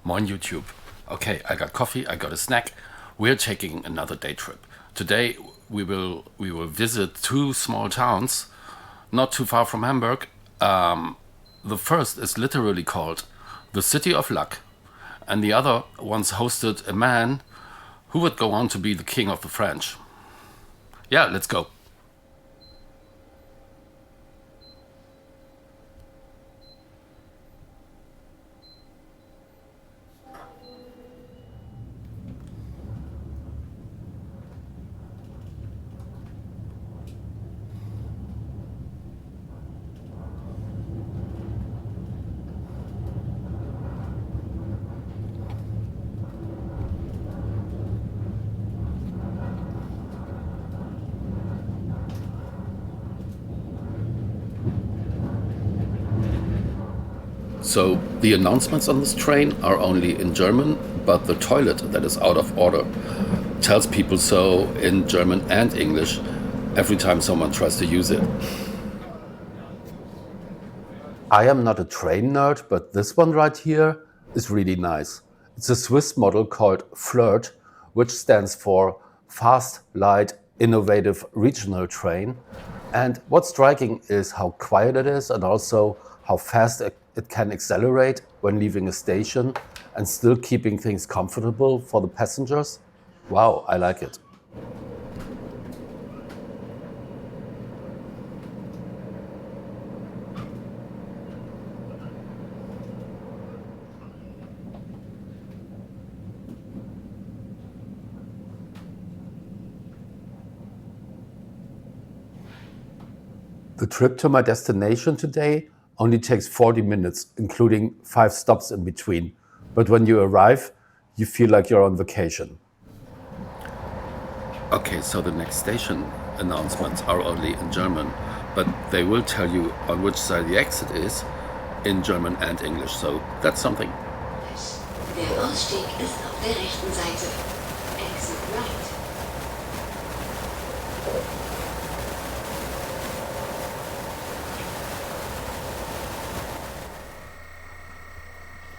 Moin YouTube. Okay, I got coffee, I got a snack. We're taking another day trip. Today we will visit two small towns not too far from Hamburg. The first is literally called the City of Luck, and the other once hosted a man who would go on to be the king of the French. Yeah, let's go. So the announcements on this train are only in German, but the toilet that is out of order tells people so in German and English every time someone tries to use it. I am not a train nerd, but this one right here is really nice. It's a Swiss model called Flirt, which stands for Fast, Light, Innovative Regional Train. And what's striking is how quiet it is and also how fast it can accelerate when leaving a station and still keeping things comfortable for the passengers. Wow, I like it. The trip to my destination today only takes 40 minutes, including 5 stops in between. But when you arrive, you feel like you're on vacation. Okay, so the next station announcements are only in German, but they will tell you on which side the exit is in German and English, so that's something. Der Ausstieg ist auf der rechten Seite. Exit right.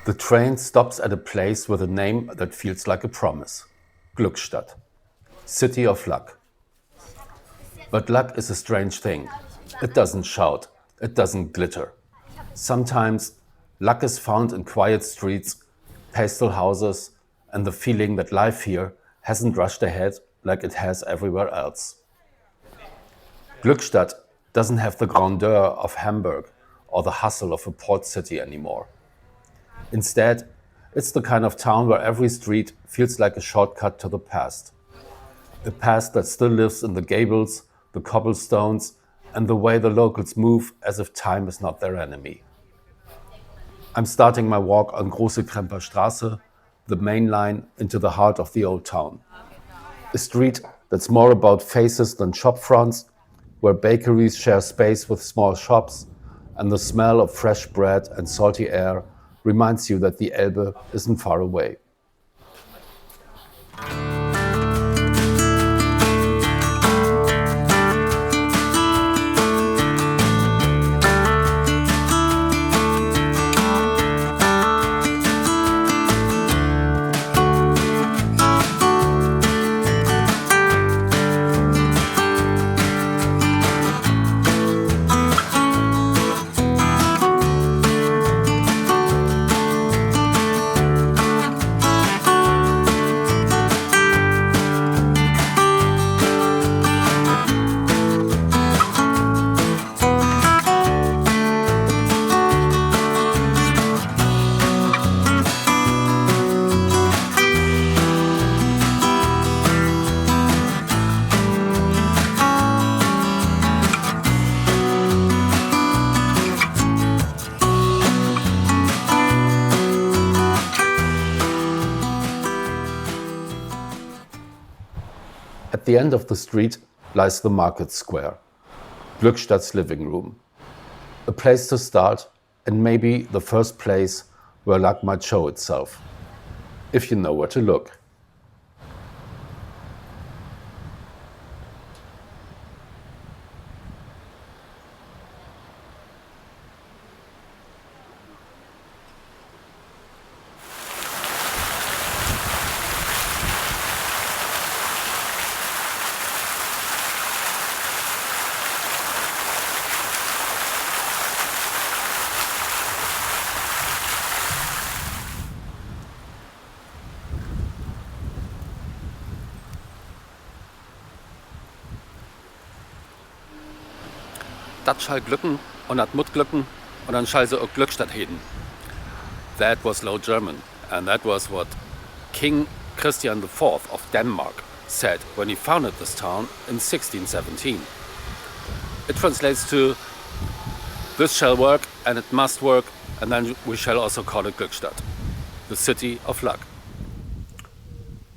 The train stops at a place with a name that feels like a promise. Glückstadt. City of Luck. But luck is a strange thing. It doesn't shout. It doesn't glitter. Sometimes luck is found in quiet streets, pastel houses, and the feeling that life here hasn't rushed ahead like it has everywhere else. Glückstadt doesn't have the grandeur of Hamburg or the hustle of a port city anymore. Instead, it's the kind of town where every street feels like a shortcut to the past. A past that still lives in the gables, the cobblestones, and the way the locals move as if time is not their enemy. I'm starting my walk on Große Kremper Straße, the main line into the heart of the old town. A street that's more about faces than shop fronts, where bakeries share space with small shops, and the smell of fresh bread and salty air reminds you that the Elbe isn't far away. At the end of the street lies the market square, Glückstadt's living room. A place to start and maybe the first place where luck might show itself, if you know where to look. dat schall glücken und dat mut glücken und dann schall sie auch Glückstadt heden. That was Low German, and that was what King Christian IV of Denmark said when he founded this town in 1617. It translates to, this shall work and it must work, and then we shall also call it Glückstadt, the city of luck.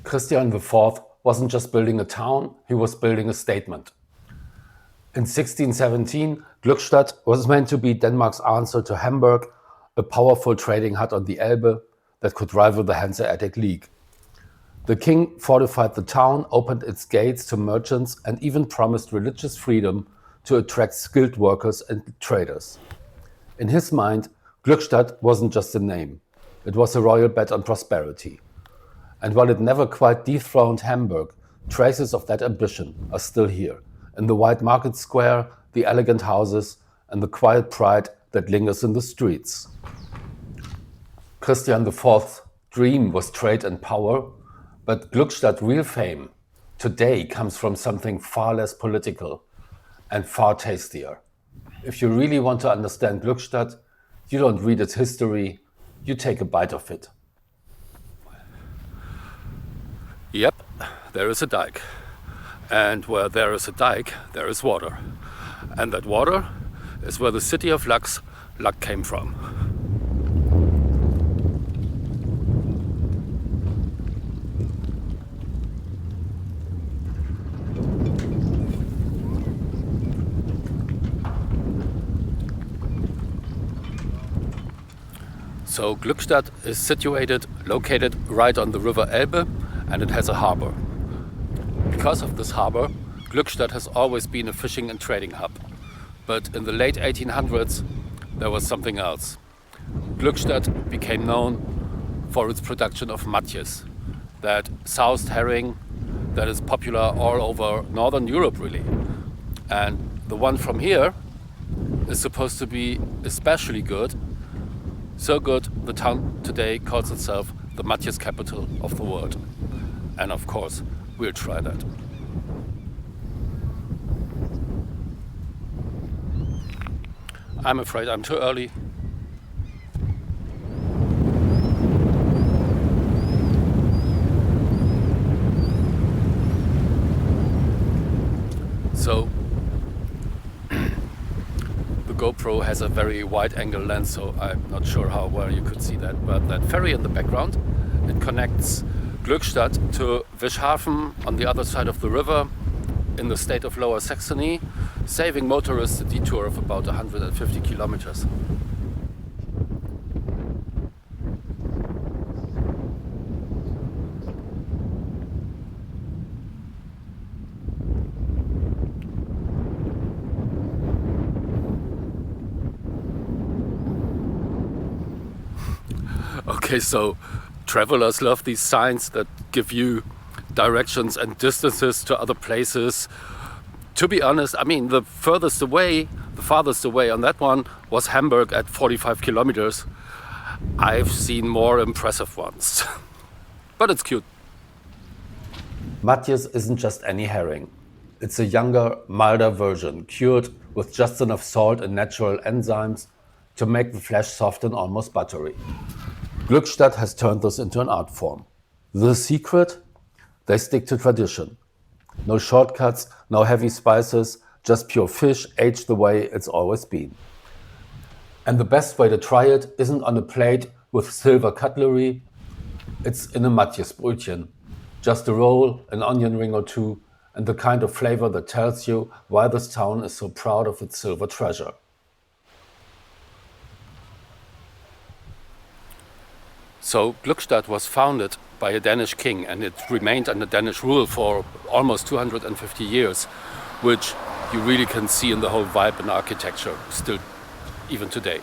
Christian IV wasn't just building a town, he was building a statement. In 1617, Glückstadt was meant to be Denmark's answer to Hamburg, a powerful trading hut on the Elbe that could rival the Hanseatic League. The king fortified the town, opened its gates to merchants, and even promised religious freedom to attract skilled workers and traders. In his mind, Glückstadt wasn't just a name. It was a royal bet on prosperity. And while it never quite dethroned Hamburg, traces of that ambition are still here, in the wide market square, the elegant houses, and the quiet pride that lingers in the streets. Christian IV's dream was trade and power, but Glückstadt's real fame today comes from something far less political and far tastier. If you really want to understand Glückstadt, you don't read its history, you take a bite of it. Yep, there is a dike. And where there is a dike, there is water. And that water is where the city of luck came from. So Glückstadt is located right on the river Elbe, and it has a harbor. Because of this harbor, Glückstadt has always been a fishing and trading hub. But in the late 1800s, there was something else. Glückstadt became known for its production of Matjes, that soused herring that is popular all over Northern Europe, really. And the one from here is supposed to be especially good. So good, the town today calls itself the Matjes capital of the world. And of course, we'll try that. I'm afraid I'm too early. So, the GoPro has a very wide angle lens, so I'm not sure how well you could see that. But that ferry in the background, it connects Glückstadt to Wischhafen on the other side of the river in the state of Lower Saxony, saving motorists a detour of about 150 kilometers. Okay, so travelers love these signs that give you directions and distances to other places. To be honest, I mean, the farthest away on that one was Hamburg at 45 kilometers. I've seen more impressive ones. But it's cute. Matjes isn't just any herring. It's a younger, milder version, cured with just enough salt and natural enzymes to make the flesh soft and almost buttery. Glückstadt has turned this into an art form. The secret? They stick to tradition. No shortcuts, no heavy spices, just pure fish aged the way it's always been. And the best way to try it isn't on a plate with silver cutlery, it's in a Matjesbrötchen. Just a roll, an onion ring or two, and the kind of flavor that tells you why this town is so proud of its silver treasure. So Glückstadt was founded by a Danish king, and it remained under Danish rule for almost 250 years, which you really can see in the whole vibe and architecture still even today.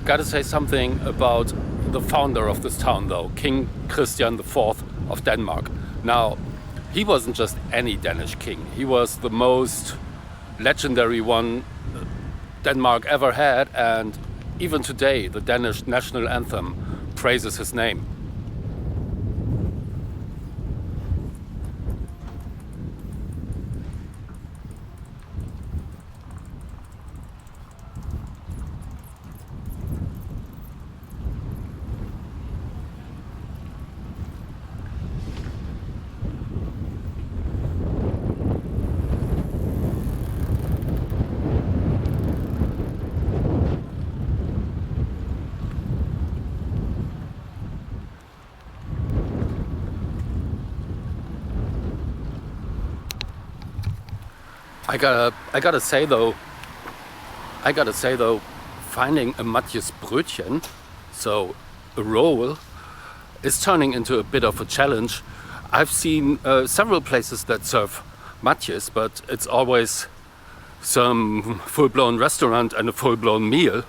Gotta say something about the founder of this town though, King Christian IV of Denmark. Now, he wasn't just any Danish king. He was the most legendary one Denmark ever had, and even today the Danish national anthem praises his name. I gotta say though, finding a Matjesbrötchen, so a roll, is turning into a bit of a challenge. I've seen several places that serve Matjes, but it's always some full-blown restaurant and a full-blown meal,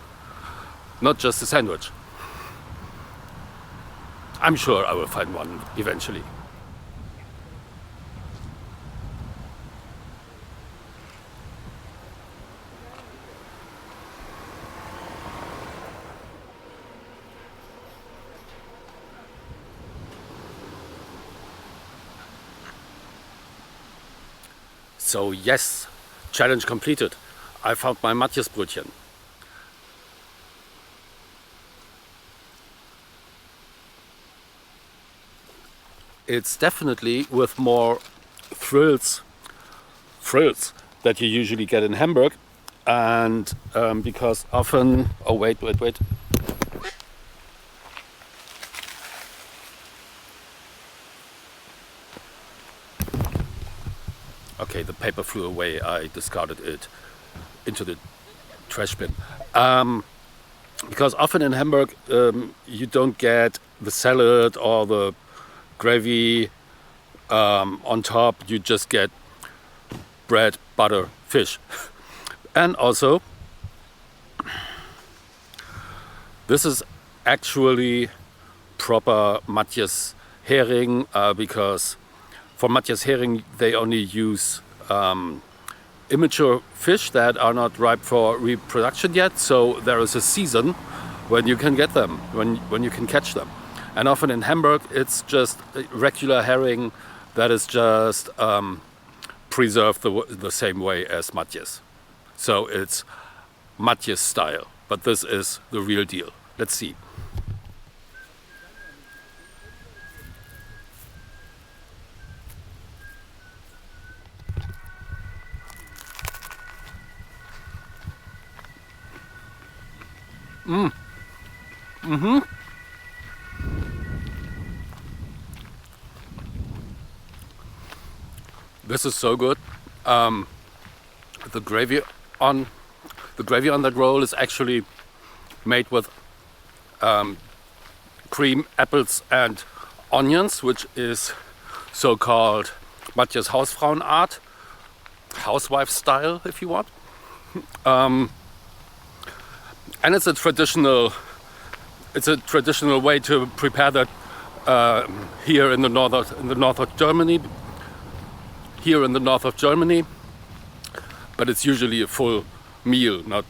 not just a sandwich. I'm sure I will find one eventually. So yes, challenge completed. I found my Matjesbrötchen. It's definitely with more frills that you usually get in Hamburg, and because often, oh wait. Okay, the paper flew away. I discarded it into the trash bin. Because often in Hamburg, you don't get the salad or the gravy on top. You just get bread, butter, fish. And also, this is actually proper Matjes herring, because for Matjes herring they only use immature fish that are not ripe for reproduction yet. So there is a season when you can get them, when you can catch them. And often in Hamburg it's just regular herring that is just preserved the same way as Matjes. So it's Matjes style, but this is the real deal. Let's see. This is so good. The gravy on that roll is actually made with cream, apples, and onions, which is so-called Matjes Hausfrauenart, housewife style, if you want. And it's a traditional way to prepare that here in the north of Germany. But it's usually a full meal, not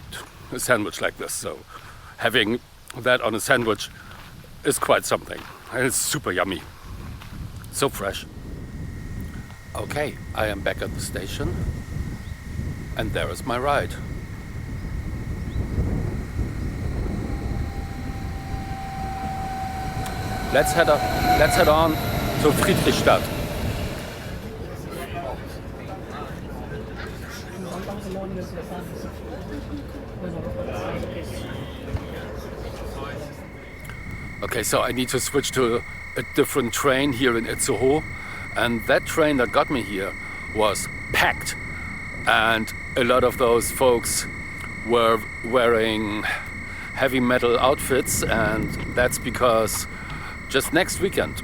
a sandwich like this. So having that on a sandwich is quite something. And it's super yummy. So fresh. Okay, I am back at the station. And there is my ride. Let's head on to Friedrichstadt. Okay, so I need to switch to a different train here in Itzehoe, and that train that got me here was packed, and a lot of those folks were wearing heavy metal outfits, and that's because just next weekend,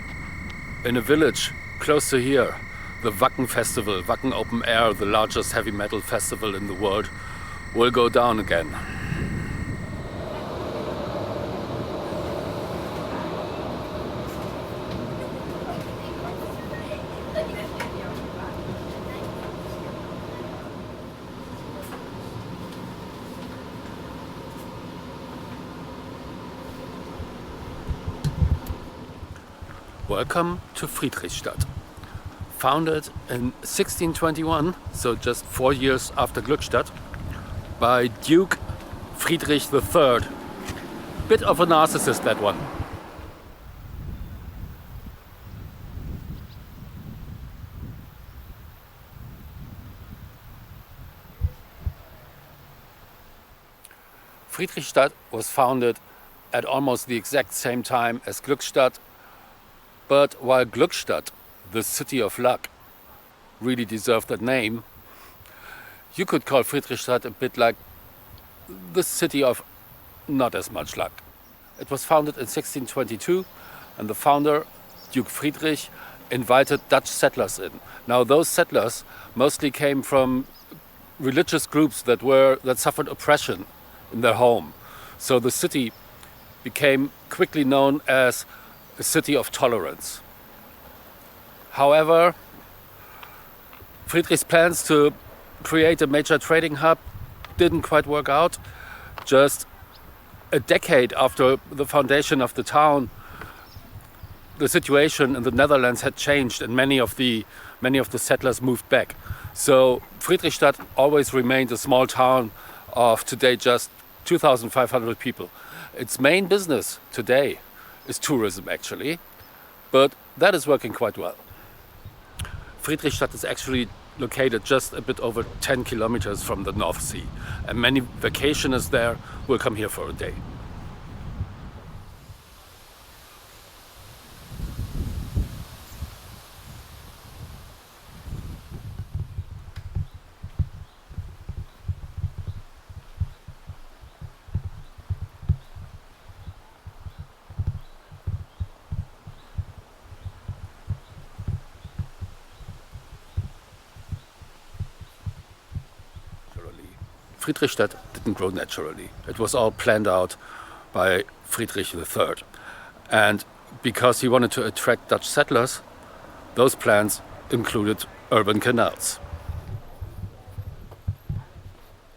in a village close to here, the Wacken festival, Wacken Open Air, the largest heavy metal festival in the world, will go down again. Welcome to Friedrichstadt. Founded in 1621, so just 4 years after Glückstadt, by Duke Friedrich III. Bit of a narcissist, that one. Friedrichstadt was founded at almost the exact same time as Glückstadt, but while Glückstadt, the city of luck, really deserved that name, you could call Friedrichstadt a bit like the city of not as much luck. It was founded in 1622, and the founder, Duke Friedrich, invited Dutch settlers in. Now those settlers mostly came from religious groups that suffered oppression in their home. So the city became quickly known as a city of tolerance. However, Friedrich's plans to create a major trading hub didn't quite work out. Just a decade after the foundation of the town, the situation in the Netherlands had changed and many of the settlers moved back. So Friedrichstadt always remained a small town of today just 2,500 people. Its main business today is tourism, actually, but that is working quite well. Friedrichstadt is actually located just a bit over 10 kilometers from the North Sea, and many vacationers there will come here for a day. Friedrichstadt didn't grow naturally. It was all planned out by Friedrich III. And because he wanted to attract Dutch settlers, those plans included urban canals.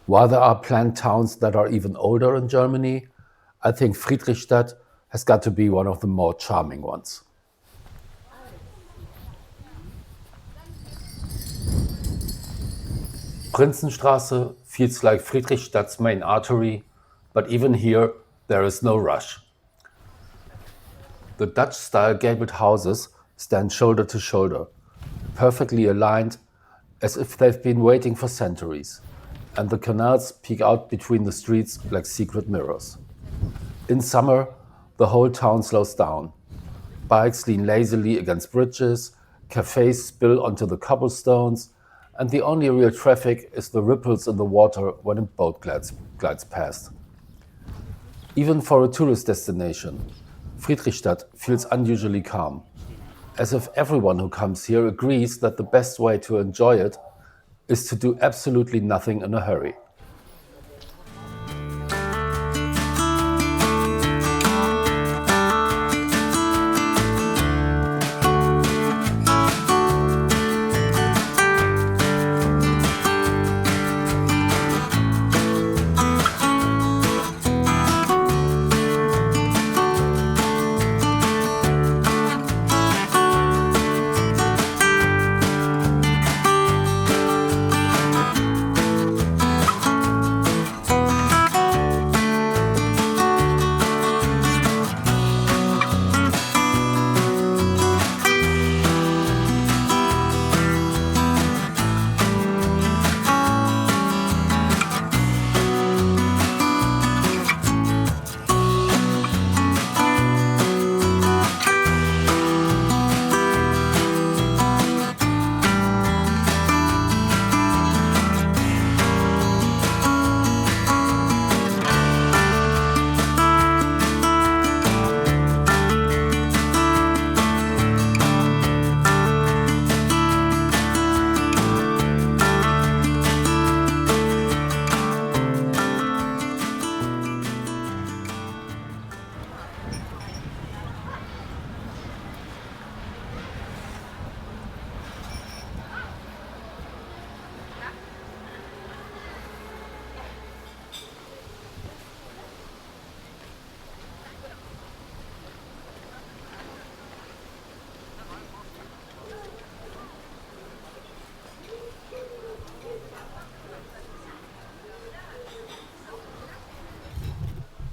While there are planned towns that are even older in Germany, I think Friedrichstadt has got to be one of the more charming ones. Prinzenstraße feels like Friedrichstadt's main artery, but even here there is no rush. The Dutch-style gabled houses stand shoulder to shoulder, perfectly aligned as if they've been waiting for centuries, and the canals peek out between the streets like secret mirrors. In summer, the whole town slows down. Bikes lean lazily against bridges, cafes spill onto the cobblestones, and the only real traffic is the ripples in the water when a boat glides past. Even for a tourist destination, Friedrichstadt feels unusually calm, as if everyone who comes here agrees that the best way to enjoy it is to do absolutely nothing in a hurry.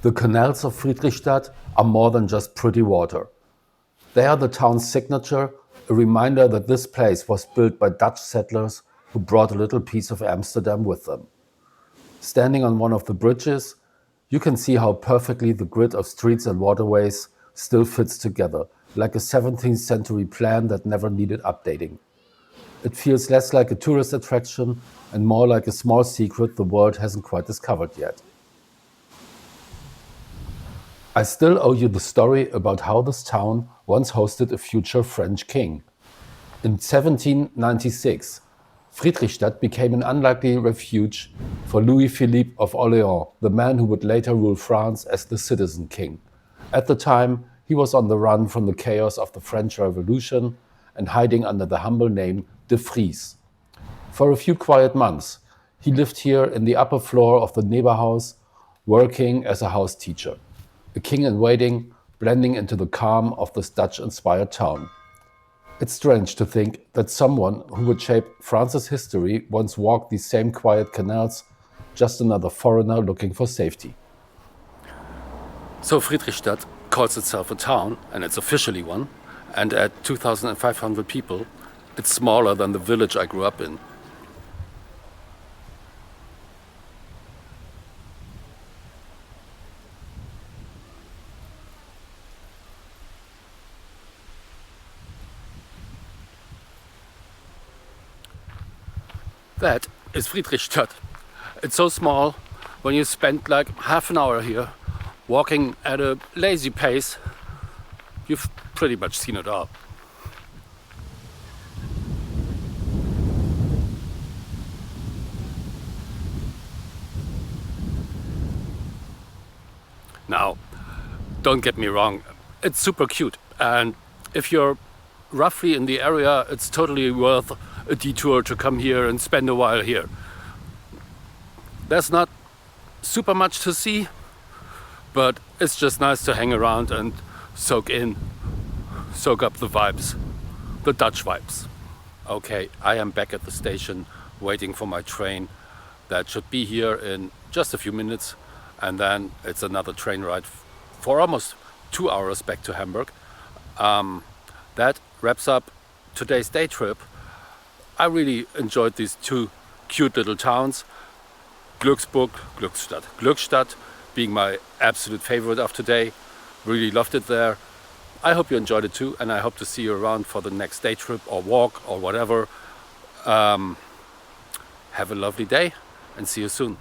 The canals of Friedrichstadt are more than just pretty water. They are the town's signature, a reminder that this place was built by Dutch settlers who brought a little piece of Amsterdam with them. Standing on one of the bridges, you can see how perfectly the grid of streets and waterways still fits together, like a 17th century plan that never needed updating. It feels less like a tourist attraction and more like a small secret the world hasn't quite discovered yet. I still owe you the story about how this town once hosted a future French king. In 1796, Friedrichstadt became an unlikely refuge for Louis-Philippe of Orléans, the man who would later rule France as the citizen king. At the time, he was on the run from the chaos of the French Revolution and hiding under the humble name de Vries. For a few quiet months, he lived here in the upper floor of the Neberhaus, working as a house teacher. A king in waiting, blending into the calm of this Dutch-inspired town. It's strange to think that someone who would shape France's history once walked these same quiet canals, just another foreigner looking for safety. So Friedrichstadt calls itself a town, and it's officially one, and at 2,500 people, it's smaller than the village I grew up in. That is Friedrichstadt. It's so small. When you spend like half an hour here, walking at a lazy pace, you've pretty much seen it all. Now, don't get me wrong, it's super cute, and if you're roughly in the area, it's totally worth a detour to come here and spend a while here. There's not super much to see, but it's just nice to hang around and soak up the vibes, the Dutch vibes. Okay, I am back at the station waiting for my train that should be here in just a few minutes, and then it's another train ride for almost 2 hours back to Hamburg. That wraps up today's day trip. I really enjoyed these two cute little towns. Glückstadt being my absolute favorite of today. Really loved it there. I hope you enjoyed it too, and I hope to see you around for the next day trip or walk or whatever. Have a lovely day and see you soon.